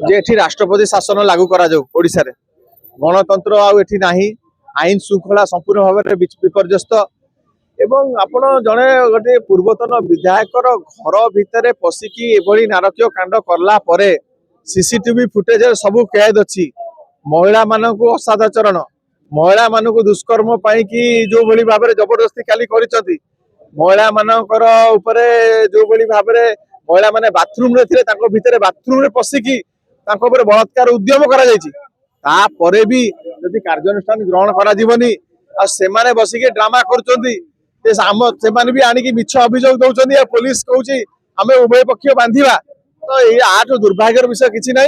जे एठी राष्ट्रपति शासन लागू करा जाऊ ओडिसा रे गणतंत्र आउ एठी नाही आईन श्रृंखला संपूर्ण भाव में विपर्यस्त एवं आपण जड़े गोटे पूर्वतन विधायकर घर भितर पशिकी एभली नारकीय कांड करला परे सीसीटीवी फुटेज सबू कैद अच्छी महिला मानक असादाचरण महिला मानक दुष्कर्म कि जो भली भाव में जबरदस्ती काली करिसंती महिला मानकर उपरे जो भली भाव में महिला माने बाथरूम रे थिले ताको भितर बाथरूम रे पशिकी ताको ऊपर बलात्कार उद्यम करा जायछि ता परे भी यदि कार्यानुष्ठान ग्रहण करा जीवनी आ सेमाने बसिके ड्रामा करचंती से भी आनिकी मिछ अभियोग दौरान पुलिस कहूँ आम उभय पक्ष बांधा तो ये आठ दुर्भाग्यर विषय किसी ना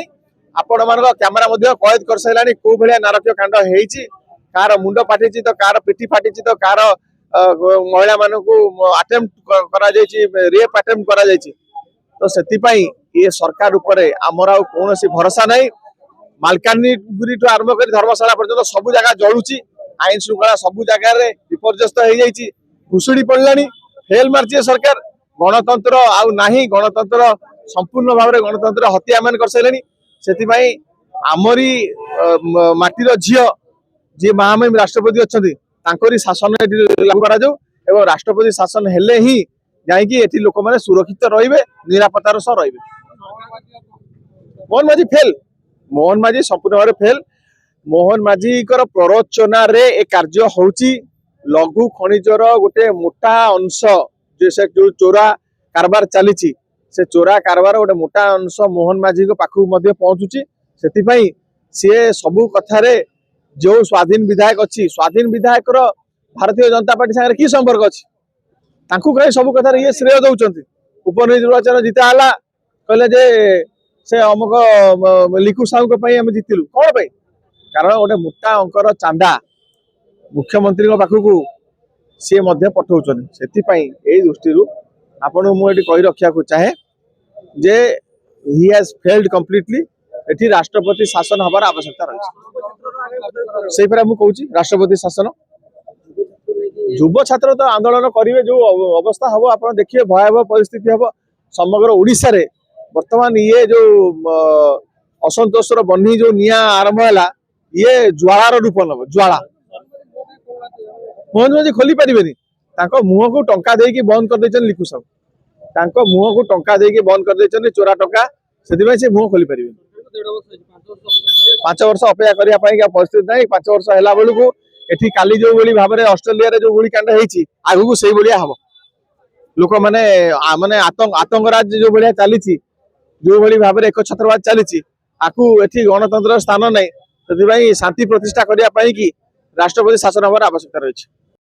आपण मान कैमेरा कैद कर सारे कौ भाया नारकीय कांड कार मुंड फाटी तो कार पिठी फाटी तो कार महिला मानक अटेम्प्ट रेप अटेम्प्ट करा तो से ये सरकार उपरे आमर कौन भरोसा ना मालकानगिरी ठू आरंभ कर धर्मशाला पर्यटन सब जगह जलुची आईन श्रृंखला सब जगार विपर्यस्त हो जाइए घुषुड़ी पड़लानी फेल मार्ची सरकार गणतंत्र आउ नाही गणतंत्र संपूर्ण भाव में गणतंत्र हत्या मान कर सारे से आमरी माटीर झील जी महामहिम राष्ट्रपति अच्छा शासन लागू करा जाऊ एवं राष्ट्रपति शासन हेले ही जाकि एठी लोक माने सुरक्षित रहिबे निरापत्तार सह रहिबे। मोहन माझी फेल मोहन माझी संपूर्ण भाव फेल मोहन माझी प्ररोचना रे ए कार्य होउची लघु खनिजर गोटे मोटा अंश जो चोरा कारबार चली से चोरा कारबार गोटे मोटा अंश मोहन माझी पाखु पहुंचुची से सी सबू कथार जो स्वाधीन विधायक अच्छी स्वाधीन विधायक भारतीय जनता पार्टी सागर कि संपर्क अच्छी कहीं सब कथार ये श्रेय दौरान उपनिर्वाचन जीता है कहले जे से अमुक लिकु साहू आम जीतिलु कौन पाई कारण गोटे मोटा अंकर चांदा मुख्यमंत्री पाखक सी पठाऊन से दृष्टि आपन मुझे कही रखा चाहे जे ही हैज फेल्ड कंप्लीटली एठी राष्ट्रपति शासन हबार आवश्यकता रही से राष्ट्रपति शासन युव छात्र तो आंदोलन करेंगे जो अवस्था हम आप देखिए भयावह परिस्थिति हम समग्र ओडिशा रे वर्तमान ये जो असंतोषर बन्ही जो निया आरंभ है ये ज्वालार रूप नब ज्वाला मोहन माझी खोली पारे मुह को टंका देकी बंद कर देछन लिखु सब मुह को टंका देकी बंद कर देछन चोरा टंका से मुह खोली पारे 5 वर्ष अपेक्षा करने परिस्थिति ना 5 वर्ष है बेलू एठी काली जो भाव में ऑस्ट्रेलिया रे जो गोली कांड होती आगू से हम लोक मैंने माने आतंकराज जो भाया चली जो भाव में एक छत्रवाद चली आपको एठी गणतंत्र स्थान नहीं से शांति प्रतिष्ठा करने की राष्ट्रपति शासन हमार आवश्यकता रही।